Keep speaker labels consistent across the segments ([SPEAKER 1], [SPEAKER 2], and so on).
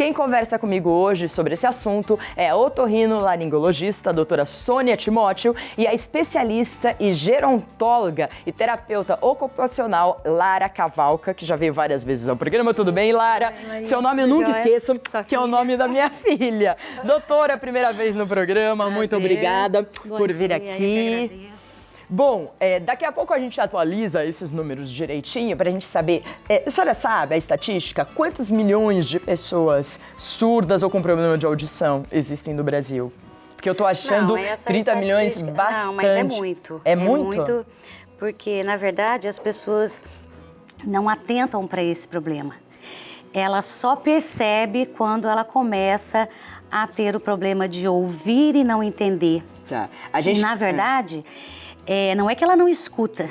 [SPEAKER 1] Quem conversa comigo hoje sobre esse assunto é a otorrinolaringologista, a doutora Sônia Timóteo, e a especialista e gerontóloga e terapeuta ocupacional Lara Cavalca, que já veio várias vezes ao programa. Tudo bem, Lara?
[SPEAKER 2] Maria,
[SPEAKER 1] seu nome eu nunca esqueço, que é o
[SPEAKER 2] filha.
[SPEAKER 1] nome da minha filha. Doutora, primeira vez no programa,
[SPEAKER 2] Prazer.
[SPEAKER 1] muito obrigada por vir
[SPEAKER 2] dia,
[SPEAKER 1] aqui.
[SPEAKER 2] eu que agradeço.
[SPEAKER 1] Bom, daqui a pouco a gente atualiza esses números direitinho para a gente saber. A senhora sabe a estatística? Quantos milhões de pessoas surdas ou com problema de audição existem no Brasil? Porque eu tô achando
[SPEAKER 2] Não, essa
[SPEAKER 1] 30 milhões
[SPEAKER 2] estatística-
[SPEAKER 1] bastante.
[SPEAKER 2] Não, mas é muito.
[SPEAKER 1] É muito?
[SPEAKER 2] Porque, na verdade, as pessoas não atentam para esse problema. Ela só percebe quando ela começa a ter o problema de ouvir e não entender.
[SPEAKER 1] Tá. A gente,
[SPEAKER 2] Na verdade, não é que ela não escuta.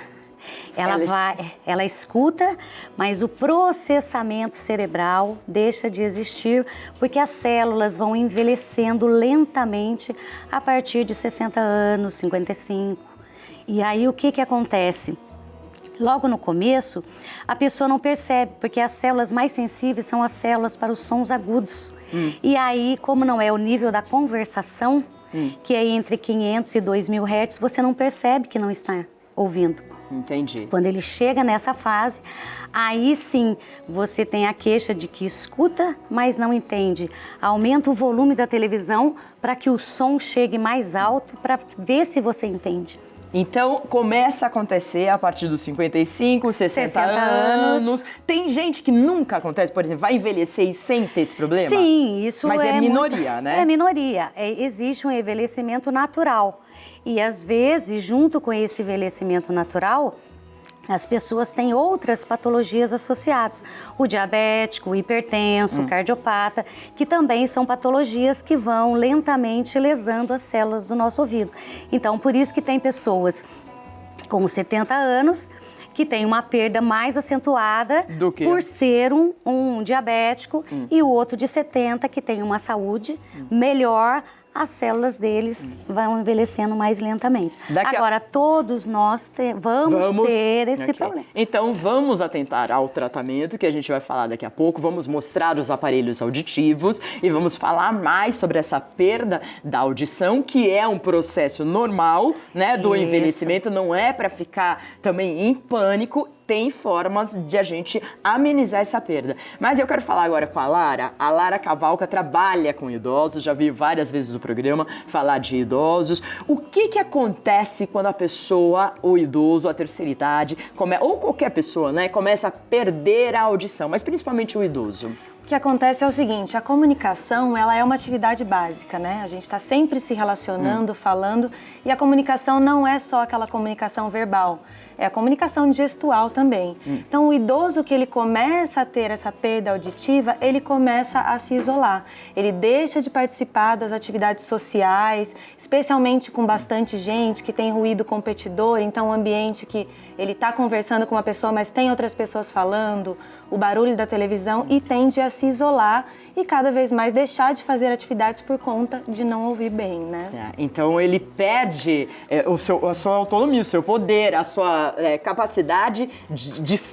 [SPEAKER 2] Ela escuta, mas o processamento cerebral deixa de existir porque as células vão envelhecendo lentamente a partir de 60 anos, 55. E aí o que acontece? Logo no começo, a pessoa não percebe, porque as células mais sensíveis são as células para os sons agudos. E aí, como não é o nível da conversação, que é entre 500 e 2.000 Hz, você não percebe que não está ouvindo.
[SPEAKER 1] Entendi.
[SPEAKER 2] Quando ele chega nessa fase, aí sim você tem a queixa de que escuta, mas não entende. Aumenta o volume da televisão para que o som chegue mais alto para ver se você entende.
[SPEAKER 1] Então, começa a acontecer a partir dos 55, 60 anos. Tem gente que nunca acontece, por exemplo, vai envelhecer e sem ter esse problema?
[SPEAKER 2] Sim, isso
[SPEAKER 1] Mas é minoria,
[SPEAKER 2] muito,
[SPEAKER 1] né?
[SPEAKER 2] É minoria. Existe um envelhecimento natural. E, às vezes, junto com esse envelhecimento natural, as pessoas têm outras patologias associadas. O diabético, o hipertenso, o cardiopata, que também são patologias que vão lentamente lesando as células do nosso ouvido. Então, por isso que tem pessoas com 70 anos que têm uma perda mais acentuada
[SPEAKER 1] Do quê?
[SPEAKER 2] por ser um diabético e o outro de 70 que tem uma saúde melhor. As células deles vão envelhecendo mais lentamente. Agora, todos nós vamos ter esse problema.
[SPEAKER 1] Então, vamos atentar ao tratamento, que a gente vai falar daqui a pouco. Vamos mostrar os aparelhos auditivos e vamos falar mais sobre essa perda da audição, que é um processo normal, né, do
[SPEAKER 2] Isso.
[SPEAKER 1] envelhecimento. Não é para ficar também em pânico. Tem formas de a gente amenizar essa perda. Mas eu quero falar agora com a Lara. A Lara Cavalca trabalha com idosos, já vi várias vezes o programa falar de idosos. O que acontece quando a pessoa, o idoso, a terceira idade, ou qualquer pessoa, né, começa a perder a audição, mas principalmente o idoso?
[SPEAKER 3] O que acontece é o seguinte, a comunicação, ela é uma atividade básica, né? A gente está sempre se relacionando, falando, e a comunicação não é só aquela comunicação verbal, é a comunicação gestual também. Então, o idoso que ele começa a ter essa perda auditiva, ele começa a se isolar. Ele deixa de participar das atividades sociais, especialmente com bastante gente, que tem ruído competidor, então um ambiente que ele está conversando com uma pessoa, mas tem outras pessoas falando, o barulho da televisão, e tende a se isolar e cada vez mais deixar de fazer atividades por conta de não ouvir bem, né?
[SPEAKER 1] Então ele perde a sua autonomia, o seu poder, a sua capacidade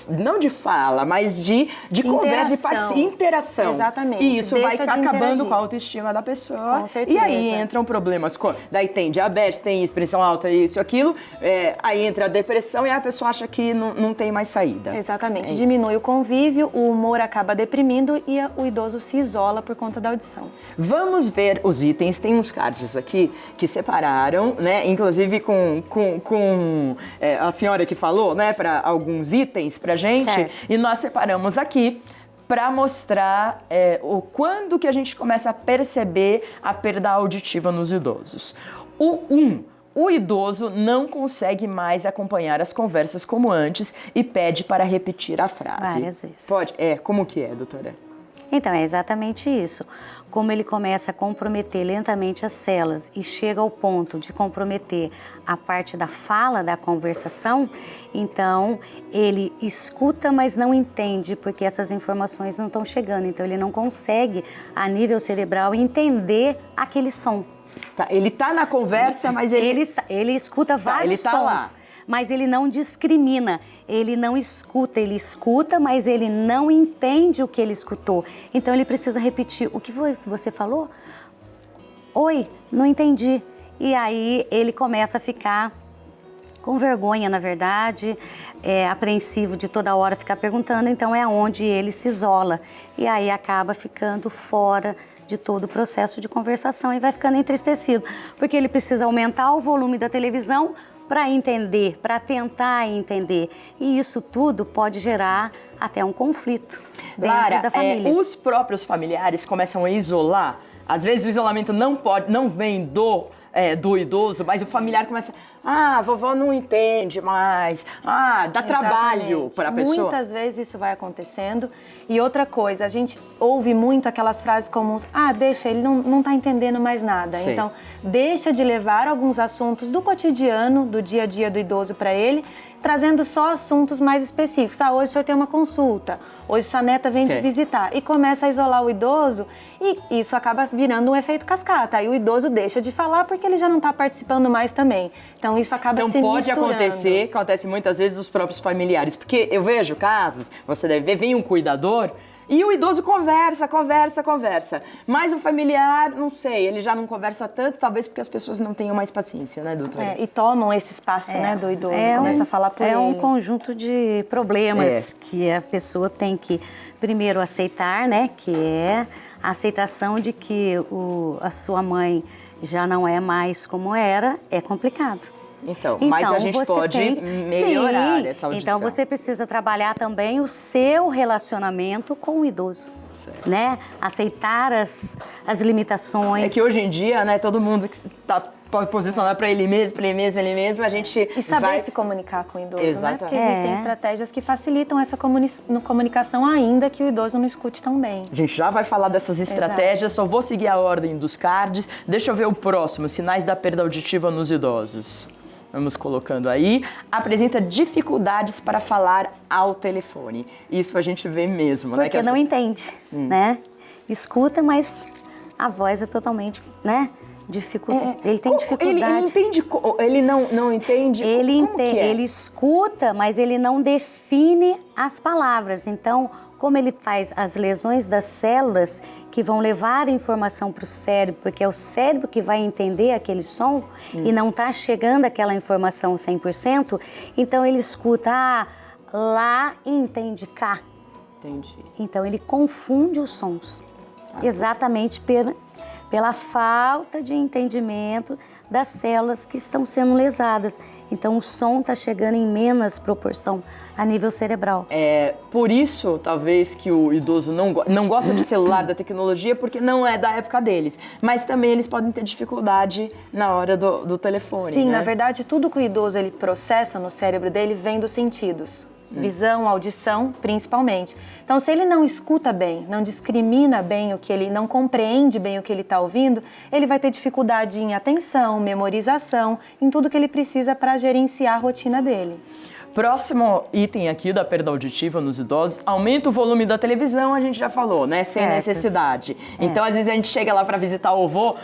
[SPEAKER 1] não de fala, mas de conversa, de interação.
[SPEAKER 3] Exatamente.
[SPEAKER 1] E isso vai
[SPEAKER 3] Deixa de
[SPEAKER 1] acabando
[SPEAKER 3] interagir.
[SPEAKER 1] com a autoestima da pessoa.
[SPEAKER 3] Com certeza.
[SPEAKER 1] E aí entram problemas. Daí tem diabetes, tem expressão alta, isso e aquilo. Aí entra a depressão e aí a pessoa acha que não tem mais saída.
[SPEAKER 3] Exatamente. Diminui o convívio, o humor acaba deprimindo e o idoso se isola por conta da audição.
[SPEAKER 1] Vamos ver os itens. Tem uns cards aqui que separaram, né? Inclusive com a senhora que falou, né? Para alguns itens pra gente.
[SPEAKER 3] Certo.
[SPEAKER 1] E nós separamos aqui para mostrar quando que a gente começa a perceber a perda auditiva nos idosos. O idoso não consegue mais acompanhar as conversas como antes e pede para repetir a frase.
[SPEAKER 2] Várias vezes.
[SPEAKER 1] Pode? Como que é, doutora?
[SPEAKER 2] Então, é exatamente isso. Como ele começa a comprometer lentamente as células e chega ao ponto de comprometer a parte da fala, da conversação, então ele escuta, mas não entende, porque essas informações não estão chegando. Então, ele não consegue, a nível cerebral, entender aquele som.
[SPEAKER 1] Tá, ele tá na conversa, mas
[SPEAKER 2] Ele escuta vários
[SPEAKER 1] ele tá
[SPEAKER 2] sons.
[SPEAKER 1] lá.
[SPEAKER 2] mas ele não discrimina, ele não escuta, ele escuta, mas ele não entende o que ele escutou. Então ele precisa repetir, o que foi que você falou? Oi, não entendi. E aí ele começa a ficar com vergonha, na verdade, apreensivo de toda hora ficar perguntando, então é onde ele se isola. E aí acaba ficando fora de todo o processo de conversação e vai ficando entristecido, porque ele precisa aumentar o volume da televisão para entender, para tentar entender. E isso tudo pode gerar até um conflito dentro da família.
[SPEAKER 1] Os próprios familiares começam a isolar. Às vezes o isolamento não vem do idoso, mas o familiar começa... Ah, a vovó não entende mais. Ah, dá trabalho para a pessoa.
[SPEAKER 3] Muitas vezes isso vai acontecendo. E outra coisa, a gente ouve muito aquelas frases comuns. Ah, deixa, ele não está entendendo mais nada.
[SPEAKER 1] Sim.
[SPEAKER 3] Então, deixa de levar alguns assuntos do cotidiano, do dia a dia do idoso para ele, trazendo só assuntos mais específicos. Ah, hoje o senhor tem uma consulta, hoje sua neta vem te visitar. E começa a isolar o idoso e isso acaba virando um efeito cascata. Aí o idoso deixa de falar porque ele já não está participando mais também. Então isso acaba se misturando.
[SPEAKER 1] Então pode acontecer, acontece muitas vezes os próprios familiares. Porque eu vejo casos, você deve ver, vem um cuidador... E o idoso conversa. Mas o familiar, não sei, ele já não conversa tanto, talvez porque as pessoas não tenham mais paciência, né, doutora?
[SPEAKER 3] E tomam esse espaço, né, do idoso, começa a falar por ele.
[SPEAKER 2] É um conjunto de problemas que a pessoa tem que, primeiro, aceitar, né, que é a aceitação de que a sua mãe já não é mais como era, é complicado.
[SPEAKER 1] Então, mas a gente pode melhorar essa audição.
[SPEAKER 2] Então, você precisa trabalhar também o seu relacionamento com o idoso, né? Aceitar as limitações.
[SPEAKER 1] É que hoje em dia, né, todo mundo está posicionado para ele mesmo, a gente
[SPEAKER 3] E saber se comunicar com o idoso,
[SPEAKER 1] Exatamente.
[SPEAKER 3] né? Porque existem estratégias que facilitam essa comunicação ainda que o idoso não escute tão bem.
[SPEAKER 1] A gente já vai falar dessas estratégias, só vou seguir a ordem dos cards. Deixa eu ver o próximo, sinais da perda auditiva nos idosos. Vamos colocando aí. Apresenta dificuldades para falar ao telefone. Isso a gente vê mesmo, né?
[SPEAKER 2] Porque não entende, né? Escuta, mas a voz é totalmente, né? Ele tem dificuldade.
[SPEAKER 1] Ele entende, ele não entende.
[SPEAKER 2] Ele escuta, mas ele não define as palavras. Então, como ele faz as lesões das células que vão levar a informação para o cérebro, porque é o cérebro que vai entender aquele som e não está chegando aquela informação 100%, então ele escuta lá e entende cá.
[SPEAKER 1] Entendi.
[SPEAKER 2] Então ele confunde os sons, exatamente pela falta de entendimento das células que estão sendo lesadas. Então o som está chegando em menos proporção a nível cerebral.
[SPEAKER 1] É por isso, talvez, que o idoso não gosta de celular, da tecnologia, porque não é da época deles. Mas também eles podem ter dificuldade na hora do telefone,
[SPEAKER 3] Sim,
[SPEAKER 1] né?
[SPEAKER 3] na verdade, tudo que o idoso ele processa no cérebro dele vem dos sentidos. Visão, audição, principalmente. Então, se ele não escuta bem, não discrimina bem o que ele, não compreende bem o que ele está ouvindo, ele vai ter dificuldade em atenção, memorização, em tudo que ele precisa para gerenciar a rotina dele.
[SPEAKER 1] Próximo item aqui da perda auditiva nos idosos, aumenta o volume da televisão, a gente já falou, né? Sem necessidade. Então, às vezes a gente chega lá pra visitar o vô,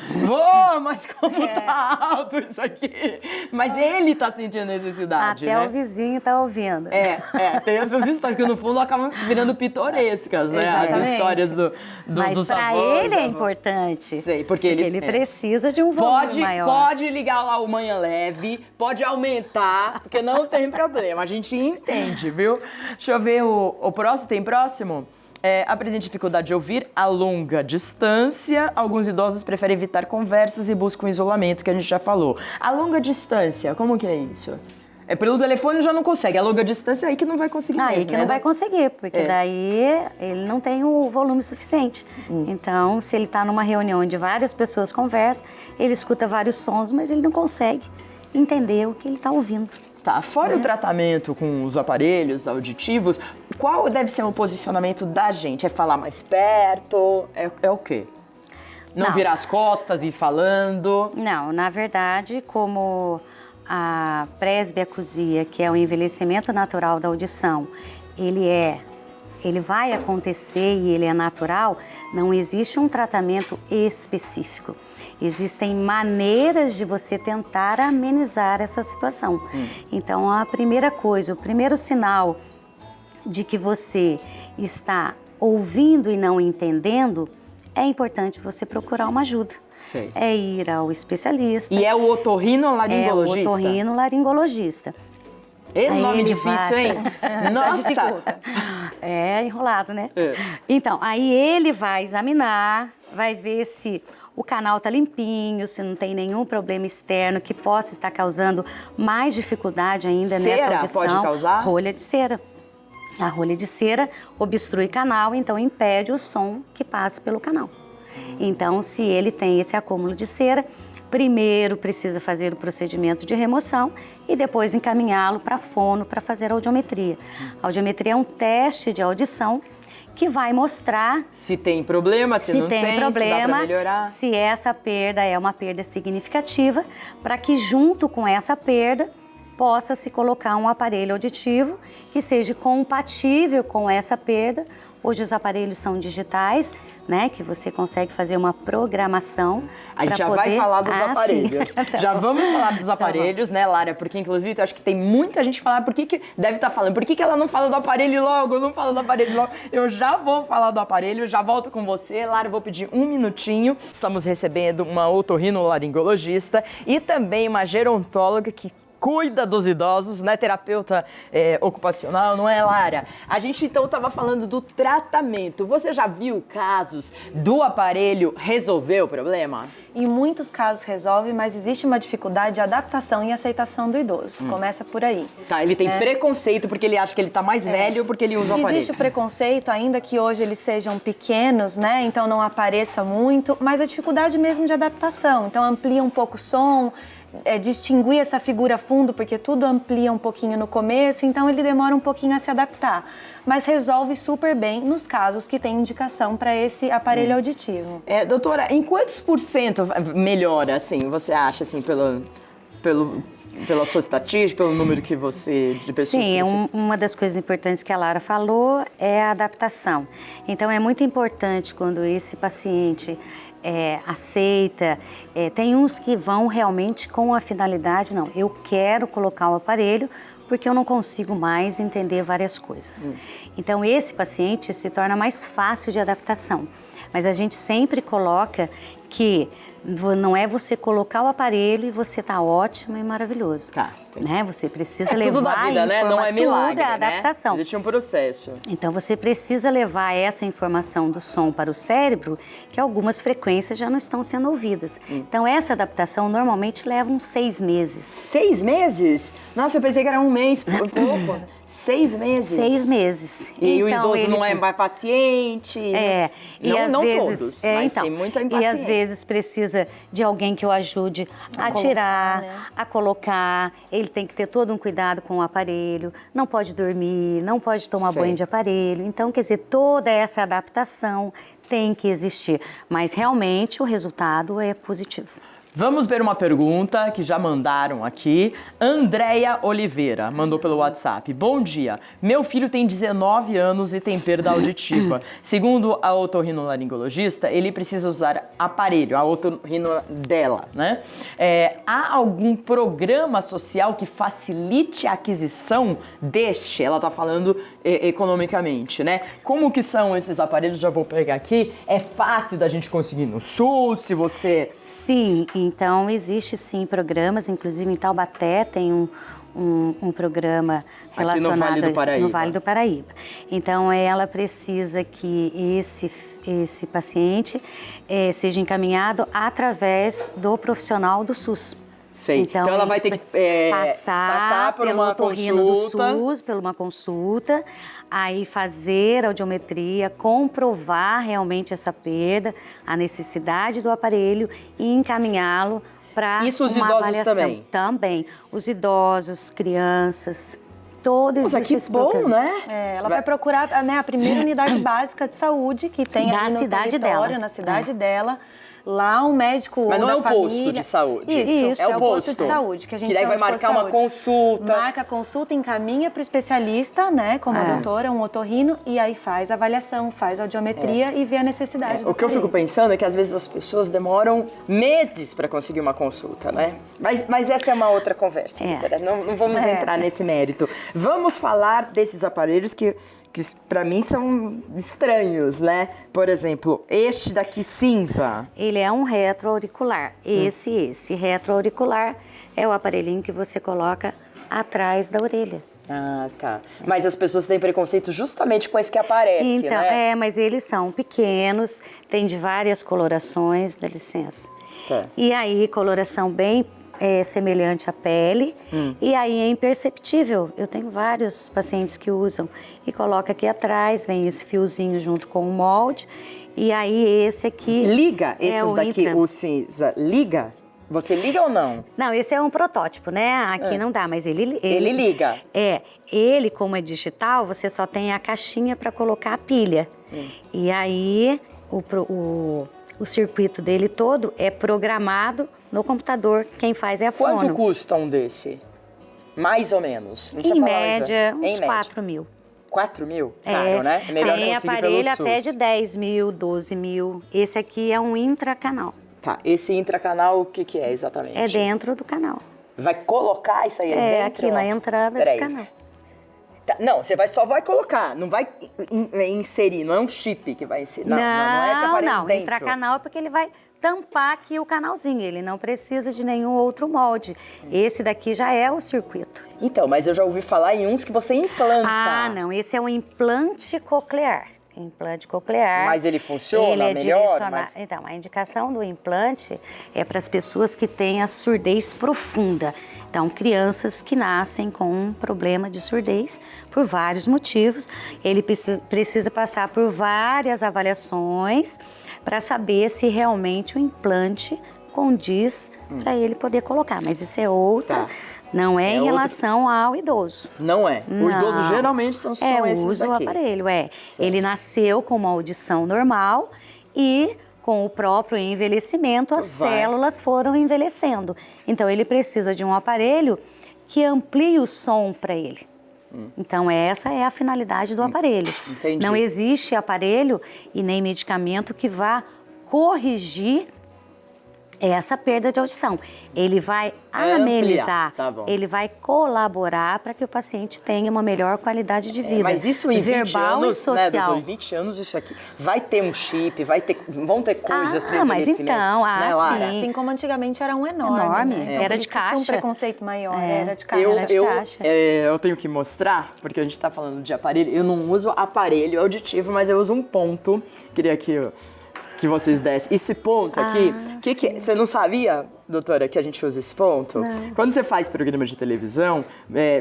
[SPEAKER 1] mas como tá alto isso aqui? Mas ele tá sentindo necessidade,
[SPEAKER 2] Até
[SPEAKER 1] né?
[SPEAKER 2] o vizinho tá ouvindo.
[SPEAKER 1] Tem essas histórias que no fundo acabam virando pitorescas, né?
[SPEAKER 3] Exatamente.
[SPEAKER 1] As histórias
[SPEAKER 2] Mas
[SPEAKER 1] dos
[SPEAKER 2] para
[SPEAKER 1] avós,
[SPEAKER 2] ele é importante.
[SPEAKER 1] Sei, porque ele
[SPEAKER 2] precisa de um volume maior.
[SPEAKER 1] Pode ligar lá o Manhã Leve, pode aumentar, porque não tem problema. A gente entende, viu? Deixa eu ver o próximo. Tem próximo? Apresenta dificuldade de ouvir a longa distância. Alguns idosos preferem evitar conversas e buscam isolamento, que a gente já falou. A longa distância, como que é isso? Pelo telefone já não consegue. A longa distância aí que não vai conseguir mesmo,
[SPEAKER 2] Aí que não vai conseguir, porque daí ele não tem o volume suficiente. Então, se ele está numa reunião onde várias pessoas conversam, ele escuta vários sons, mas ele não consegue entender o que ele está ouvindo.
[SPEAKER 1] Tá, fora o tratamento com os aparelhos auditivos, qual deve ser o posicionamento da gente? É falar mais perto? É o quê? Não virar as costas e ir falando?
[SPEAKER 2] Não, na verdade, como a presbiacusia, que é o envelhecimento natural da audição, ele é ele vai acontecer e ele é natural, não existe um tratamento específico. Existem maneiras de você tentar amenizar essa situação. Então, a primeira coisa, o primeiro sinal de que você está ouvindo e não entendendo, é importante você procurar uma ajuda.
[SPEAKER 1] Sei.
[SPEAKER 2] É ir ao especialista.
[SPEAKER 1] E é o otorrinolaringologista?
[SPEAKER 2] É o otorrinolaringologista.
[SPEAKER 1] É um nome
[SPEAKER 2] ele
[SPEAKER 1] difícil, hein? Nossa!
[SPEAKER 2] É enrolado, né?
[SPEAKER 1] É.
[SPEAKER 2] Então, aí ele vai examinar, vai ver se o canal tá limpinho, se não tem nenhum problema externo que possa estar causando mais dificuldade ainda nessa audição.
[SPEAKER 1] Cera pode causar?
[SPEAKER 2] Rolha de cera. A rolha de cera obstrui canal, então impede o som que passa pelo canal. Então, se ele tem esse acúmulo de cera, primeiro precisa fazer o procedimento de remoção e depois encaminhá-lo para fono para fazer a audiometria. A audiometria é um teste de audição que vai mostrar
[SPEAKER 1] se tem problema, se não tem,
[SPEAKER 2] problema,
[SPEAKER 1] se dá para melhorar.
[SPEAKER 2] Se essa perda é uma perda significativa, para que junto com essa perda possa se colocar um aparelho auditivo que seja compatível com essa perda. Hoje os aparelhos são digitais, né, que você consegue fazer uma programação.
[SPEAKER 1] A gente já vai falar dos aparelhos.
[SPEAKER 2] Tá
[SPEAKER 1] Já
[SPEAKER 2] bom.
[SPEAKER 1] vamos falar dos aparelhos, né, Lara? Porque, inclusive, eu acho que tem muita gente falando, deve estar falando, por que ela não fala do aparelho logo? Não fala do aparelho logo. Eu já vou falar do aparelho, já volto com você. Lara, eu vou pedir um minutinho. Estamos recebendo uma otorrinolaringologista e também uma gerontóloga que cuida dos idosos, né? Terapeuta ocupacional, não é, Lara? A gente, então, estava falando do tratamento. Você já viu casos do aparelho resolver o problema?
[SPEAKER 3] Em muitos casos resolve, mas existe uma dificuldade de adaptação e aceitação do idoso. Começa por aí.
[SPEAKER 1] Tá, ele tem preconceito porque ele acha que ele tá mais velho porque ele usa o aparelho.
[SPEAKER 3] Existe o preconceito, ainda que hoje eles sejam pequenos, né? Então não apareça muito, mas a dificuldade mesmo de adaptação. Então amplia um pouco o som, distinguir essa figura fundo, porque tudo amplia um pouquinho no começo, então ele demora um pouquinho a se adaptar. Mas resolve super bem nos casos que tem indicação para esse aparelho auditivo.
[SPEAKER 1] Doutora, em quantos por cento melhora, assim, você acha, assim, pela sua estatística, pelo número que de pessoas
[SPEAKER 2] Sim,
[SPEAKER 1] que você...
[SPEAKER 2] uma das coisas importantes que a Lara falou é a adaptação. Então, é muito importante quando esse paciente aceita, tem uns que vão realmente com a finalidade, não, eu quero colocar o aparelho porque eu não consigo mais entender várias coisas. Então, esse paciente se torna mais fácil de adaptação. Mas a gente sempre coloca que não é você colocar o aparelho e você tá ótimo e maravilhoso.
[SPEAKER 1] Tá.
[SPEAKER 2] Né? Você precisa levar
[SPEAKER 1] tudo da vida, né? Não é milagre,
[SPEAKER 2] a adaptação.
[SPEAKER 1] Existe um processo.
[SPEAKER 2] Então, você precisa levar essa informação do som para o cérebro, que algumas frequências já não estão sendo ouvidas. Então, essa adaptação normalmente leva uns 6 meses.
[SPEAKER 1] 6 meses? Nossa, eu pensei que era um mês, pouco. 6 meses?
[SPEAKER 2] 6 meses.
[SPEAKER 1] E
[SPEAKER 2] então,
[SPEAKER 1] o idoso não é mais paciente?
[SPEAKER 2] E às
[SPEAKER 1] não
[SPEAKER 2] vezes,
[SPEAKER 1] todos, mas tem muita impaciência.
[SPEAKER 2] E às vezes precisa de alguém que o ajude a tirar,
[SPEAKER 3] né?
[SPEAKER 2] a colocar. Ele tem que ter todo um cuidado com o aparelho, não pode dormir, não pode tomar banho de aparelho. Então, quer dizer, toda essa adaptação tem que existir. Mas realmente o resultado é positivo.
[SPEAKER 1] Vamos ver uma pergunta que já mandaram aqui. Andréia Oliveira mandou pelo WhatsApp. Bom dia, meu filho tem 19 anos e tem perda auditiva. Segundo a otorrinolaringologista, ele precisa usar aparelho, a otorrino dela, né? Há algum programa social que facilite a aquisição deste? Ela tá falando economicamente, né? Como que são esses aparelhos? Já vou pegar aqui. É fácil da gente conseguir no SUS, se você...
[SPEAKER 2] Sim, então existe sim programas, inclusive em Taubaté tem um programa relacionado no Vale do Paraíba. Então ela precisa que esse paciente seja encaminhado através do profissional do SUS.
[SPEAKER 1] Sei. Então ela vai ter que passar por uma consulta.
[SPEAKER 2] Do SUS, por uma consulta, aí fazer a audiometria, comprovar realmente essa perda, a necessidade do aparelho e encaminhá-lo para uma avaliação.
[SPEAKER 1] Isso os idosos também?
[SPEAKER 2] Também. Os idosos, crianças, todos
[SPEAKER 1] Nossa, que bom, né?
[SPEAKER 3] Ela vai procurar, né, a primeira unidade básica de saúde que tem ali no território, na cidade dela. Lá um médico
[SPEAKER 1] Mas não
[SPEAKER 3] da
[SPEAKER 1] é o
[SPEAKER 3] família...
[SPEAKER 1] posto de saúde.
[SPEAKER 3] Isso,
[SPEAKER 1] é o
[SPEAKER 3] posto de saúde, que a gente
[SPEAKER 1] que daí
[SPEAKER 3] chama
[SPEAKER 1] vai
[SPEAKER 3] de posto
[SPEAKER 1] marcar
[SPEAKER 3] de
[SPEAKER 1] uma
[SPEAKER 3] saúde.
[SPEAKER 1] consulta.
[SPEAKER 3] Marca a consulta, encaminha para o especialista, né, como a doutora, um otorrino, e aí faz a avaliação, faz a audiometria e vê a necessidade do
[SPEAKER 1] O que eu fico
[SPEAKER 3] aparelho.
[SPEAKER 1] pensando é que às vezes as pessoas demoram meses para conseguir uma consulta, né? Mas essa é uma outra conversa, Vitória. Não vamos entrar nesse mérito. Vamos falar desses aparelhos que para mim são estranhos, né? Por exemplo, este daqui cinza.
[SPEAKER 2] Ele é um retroauricular. Esse retroauricular é o aparelhinho que você coloca atrás da orelha.
[SPEAKER 1] Ah, tá. Mas as pessoas têm preconceito justamente com esse que aparece,
[SPEAKER 2] Então,
[SPEAKER 1] né?
[SPEAKER 2] mas eles são pequenos, tem de várias colorações, dá licença.
[SPEAKER 1] Tá.
[SPEAKER 2] E aí, coloração bem semelhante à pele, e aí é imperceptível. Eu tenho vários pacientes que usam e coloca aqui atrás, vem esse fiozinho junto com o molde, e aí esse aqui...
[SPEAKER 1] Liga
[SPEAKER 2] é
[SPEAKER 1] esses
[SPEAKER 2] o
[SPEAKER 1] daqui,
[SPEAKER 2] Intra.
[SPEAKER 1] o cinza, liga? Você liga ou não?
[SPEAKER 2] Não, esse é um protótipo, né? Aqui não dá, mas ele
[SPEAKER 1] liga?
[SPEAKER 2] Ele, como é digital, você só tem a caixinha para colocar a pilha. E aí, o circuito dele todo é programado no computador. Quem faz é a fono.
[SPEAKER 1] Quanto custa um desse? Mais ou menos? Não
[SPEAKER 2] Em
[SPEAKER 1] precisa falar
[SPEAKER 2] média,
[SPEAKER 1] em
[SPEAKER 2] uns
[SPEAKER 1] média.
[SPEAKER 2] 4 mil.
[SPEAKER 1] 4 mil? Caro, né? É melhor
[SPEAKER 2] tem
[SPEAKER 1] conseguir
[SPEAKER 2] aparelho
[SPEAKER 1] pelo
[SPEAKER 2] até
[SPEAKER 1] SUS.
[SPEAKER 2] de 10 mil, 12 mil. Esse aqui é um intracanal.
[SPEAKER 1] Tá, esse intracanal, o que é exatamente?
[SPEAKER 2] É dentro do canal.
[SPEAKER 1] Vai colocar isso aí dentro?
[SPEAKER 2] É aqui na entrada
[SPEAKER 1] Peraí.
[SPEAKER 2] do canal.
[SPEAKER 1] Tá, não, você só vai colocar, não vai inserir, não é um chip que vai inserir. Não é esse aparelho
[SPEAKER 2] não,
[SPEAKER 1] dentro.
[SPEAKER 2] intracanal é porque ele vai tampar aqui o canalzinho, ele não precisa de nenhum outro molde. Esse daqui já é o circuito.
[SPEAKER 1] Então, mas eu já ouvi falar em uns que você implanta.
[SPEAKER 2] Ah, não, esse é um implante coclear. Implante coclear.
[SPEAKER 1] Mas ele funciona
[SPEAKER 2] ele é
[SPEAKER 1] melhor?
[SPEAKER 2] direcionado. Então, a indicação do implante é para as pessoas que têm a surdez profunda. Então, crianças que nascem com um problema de surdez por vários motivos. Ele precisa passar por várias avaliações para saber se realmente o implante condiz para ele poder colocar. Mas isso é outra.
[SPEAKER 1] Tá.
[SPEAKER 2] Não é em
[SPEAKER 1] outra-
[SPEAKER 2] relação ao idoso.
[SPEAKER 1] Não é. O idoso
[SPEAKER 2] Não.
[SPEAKER 1] geralmente são esses
[SPEAKER 2] usa o
[SPEAKER 1] daqui.
[SPEAKER 2] aparelho, Ele nasceu com uma audição normal e com o próprio envelhecimento as
[SPEAKER 1] Vai.
[SPEAKER 2] células foram envelhecendo. Então ele precisa de um aparelho que amplie o som para ele. Então essa é a finalidade do aparelho.
[SPEAKER 1] Entendi.
[SPEAKER 2] Não existe aparelho e nem medicamento que vá corrigir essa perda de audição. Ele vai
[SPEAKER 1] É
[SPEAKER 2] amenizar,
[SPEAKER 1] ampliar, tá bom.
[SPEAKER 2] ele vai colaborar para que o paciente tenha uma melhor qualidade de vida.
[SPEAKER 1] Mas isso em 20
[SPEAKER 2] verbal
[SPEAKER 1] anos,
[SPEAKER 2] e social.
[SPEAKER 1] né, doutor? Em 20 anos isso aqui vai ter um chip, vão ter coisas para
[SPEAKER 2] mas
[SPEAKER 1] envelhecimento.
[SPEAKER 2] então,
[SPEAKER 1] né, Lara?
[SPEAKER 2] sim.
[SPEAKER 3] Assim como antigamente era um enorme.
[SPEAKER 2] Enorme,
[SPEAKER 3] Né? Então,
[SPEAKER 2] era
[SPEAKER 3] por
[SPEAKER 2] de
[SPEAKER 3] isso que tinha um
[SPEAKER 2] caixa.
[SPEAKER 3] preconceito maior,
[SPEAKER 2] É.
[SPEAKER 3] era de caixa.
[SPEAKER 2] Era de caixa.
[SPEAKER 1] Eu tenho que mostrar, porque a gente está falando de aparelho. Eu não uso aparelho auditivo, mas eu uso um ponto. Queria que vocês dessem. Esse ponto aqui, que é? Você não sabia, doutora, que a gente usa esse ponto?
[SPEAKER 2] Não.
[SPEAKER 1] Quando você faz programa de televisão,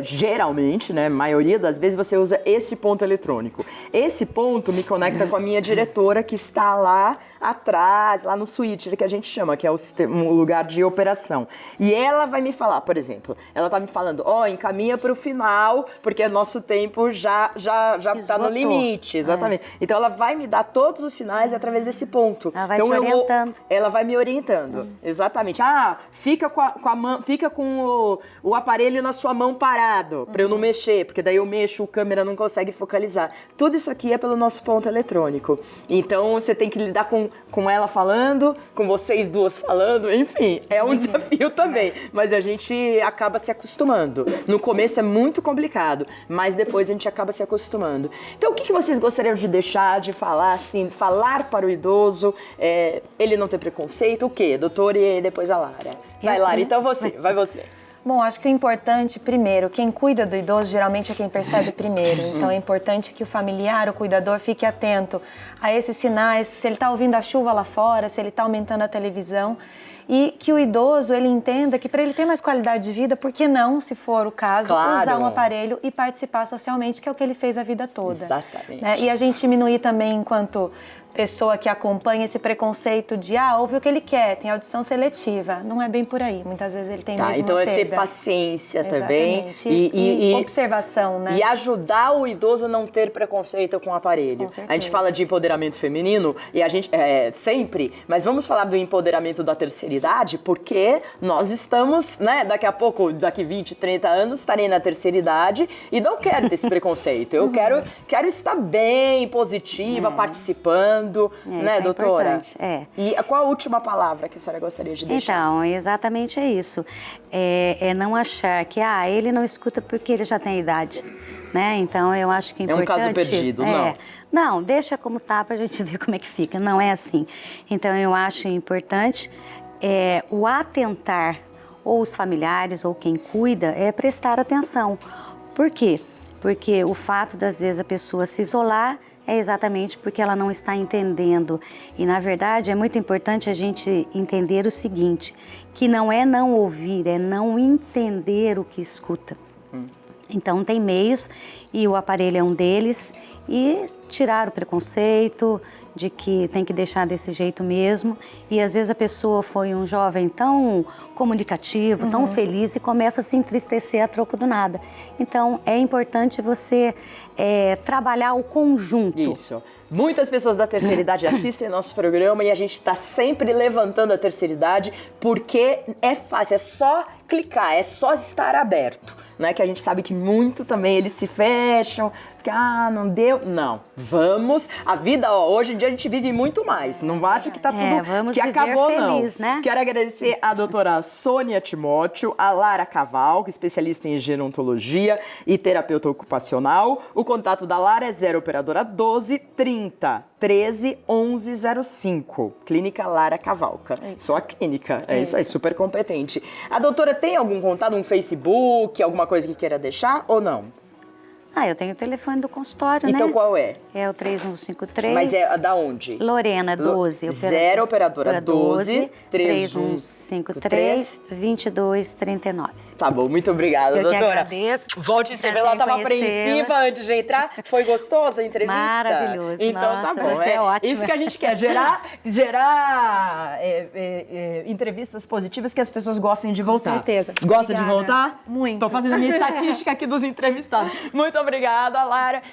[SPEAKER 1] geralmente, né, maioria das vezes você usa esse ponto eletrônico. Esse ponto me conecta com a minha diretora que está lá atrás, lá no switcher que a gente chama, que é um lugar de operação. E ela vai me falar, por exemplo, ela tá me falando, encaminha para o final, porque nosso tempo já tá no
[SPEAKER 2] Esgotou.
[SPEAKER 1] limite, exatamente. Então ela vai me dar todos os sinais através desse ponto.
[SPEAKER 2] Ela vai
[SPEAKER 1] então
[SPEAKER 2] te orientando.
[SPEAKER 1] Ela vai me orientando, exatamente. Fica com a mão, fica com o aparelho na sua mão parado, para eu não mexer, porque daí eu mexo, a câmera não consegue focalizar. Tudo isso aqui é pelo nosso ponto eletrônico. Então você tem que lidar com ela falando, com vocês duas falando, enfim, é um desafio também. Mas a gente acaba se acostumando. No começo é muito complicado, mas depois a gente acaba se acostumando. Então o que vocês gostariam de deixar de falar, assim, falar para o idoso, ele não ter preconceito, o quê? Doutor e depois a Lara. Vai, Lara, então vai você.
[SPEAKER 3] Bom, acho que o importante, primeiro, quem cuida do idoso geralmente é quem percebe primeiro. Então é importante que o familiar, o cuidador, fique atento a esses sinais, se ele está ouvindo a chuva lá fora, se ele está aumentando a televisão. E que o idoso, ele entenda que para ele ter mais qualidade de vida, por que não, se for o caso,
[SPEAKER 1] Claro.
[SPEAKER 3] usar um aparelho e participar socialmente, que é o que ele fez a vida toda.
[SPEAKER 1] Exatamente.
[SPEAKER 3] Né? E a gente diminuir também, enquanto pessoa que acompanha esse preconceito de ouve o que ele quer, tem audição seletiva. Não é bem por aí. Muitas vezes ele tem mesmo
[SPEAKER 1] Então
[SPEAKER 3] uma
[SPEAKER 1] é ter
[SPEAKER 3] perda.
[SPEAKER 1] paciência também.
[SPEAKER 3] Exatamente. E observação, né?
[SPEAKER 1] E ajudar o idoso a não ter preconceito com o aparelho.
[SPEAKER 3] Com certeza.
[SPEAKER 1] A gente fala de empoderamento feminino e a gente sempre, mas vamos falar do empoderamento da terceira idade, porque nós estamos, né, daqui a pouco, daqui 20, 30 anos, estarei na terceira idade e não quero ter esse preconceito. Eu quero estar bem, positiva, participando, né,
[SPEAKER 2] isso
[SPEAKER 1] doutora?
[SPEAKER 2] É importante,
[SPEAKER 1] E qual a última palavra que a senhora gostaria de deixar?
[SPEAKER 2] Então, exatamente é isso. É não achar que ele não escuta porque ele já tem idade, né? Então, eu acho que é importante...
[SPEAKER 1] É um caso perdido, não?
[SPEAKER 2] Não, deixa como tá pra gente ver como é que fica. Não é assim. Então, eu acho importante o atentar, ou os familiares, ou quem cuida, prestar atenção. Por quê? Porque o fato, das vezes, a pessoa se isolar é exatamente porque ela não está entendendo. E, na verdade, é muito importante a gente entender o seguinte, que não é não ouvir, é não entender o que escuta. Então, tem meios, e o aparelho é um deles, e tirar o preconceito de que tem que deixar desse jeito mesmo. E, às vezes, a pessoa foi um jovem tão comunicativo, tão feliz, e começa a se entristecer a troco do nada. Então, é importante você trabalhar o conjunto.
[SPEAKER 1] Isso. Muitas pessoas da terceira idade assistem nosso programa e a gente está sempre levantando a terceira idade porque é fácil, é só clicar, é só estar aberto, né? Que a gente sabe que muito também eles se fecham, porque não deu, não. Vamos, a vida, hoje em dia a gente vive muito mais, não acha que tá tudo
[SPEAKER 2] vamos
[SPEAKER 1] que
[SPEAKER 2] viver
[SPEAKER 1] acabou
[SPEAKER 2] feliz,
[SPEAKER 1] não.
[SPEAKER 2] né?
[SPEAKER 1] Quero agradecer a doutora Sônia Timóteo, a Lara Cavalca, especialista em gerontologia e terapeuta ocupacional. O contato da Lara é 0 operadora 12 30 13 11 05. Clínica Lara Cavalca. Só a clínica. É isso aí, super competente. A doutora tem algum contato, um Facebook, alguma coisa que queira deixar ou não?
[SPEAKER 2] Eu tenho o telefone do consultório, né?
[SPEAKER 1] Então qual é?
[SPEAKER 2] É o 3153.
[SPEAKER 1] Mas é da onde?
[SPEAKER 2] Lorena, 12.
[SPEAKER 1] 0 operadora 12
[SPEAKER 2] 3153 2239.
[SPEAKER 1] Tá bom, muito obrigada,
[SPEAKER 2] Eu que
[SPEAKER 1] doutora.
[SPEAKER 2] agradeço.
[SPEAKER 1] Volte sempre,
[SPEAKER 2] Prazer
[SPEAKER 1] ela
[SPEAKER 2] em
[SPEAKER 1] estava
[SPEAKER 2] conhecê-la.
[SPEAKER 1] apreensiva antes de entrar. Foi gostosa a entrevista?
[SPEAKER 2] Maravilhoso.
[SPEAKER 1] Então
[SPEAKER 2] Nossa,
[SPEAKER 1] tá bom.
[SPEAKER 2] você é ótima.
[SPEAKER 1] Isso que a gente quer, gerar entrevistas positivas que as pessoas gostem de voltar.
[SPEAKER 3] Com certeza.
[SPEAKER 1] Gosta de
[SPEAKER 3] Obrigada.
[SPEAKER 1] voltar?
[SPEAKER 3] Muito.
[SPEAKER 1] Tô fazendo a minha estatística aqui dos entrevistados. Muito obrigada, Lara.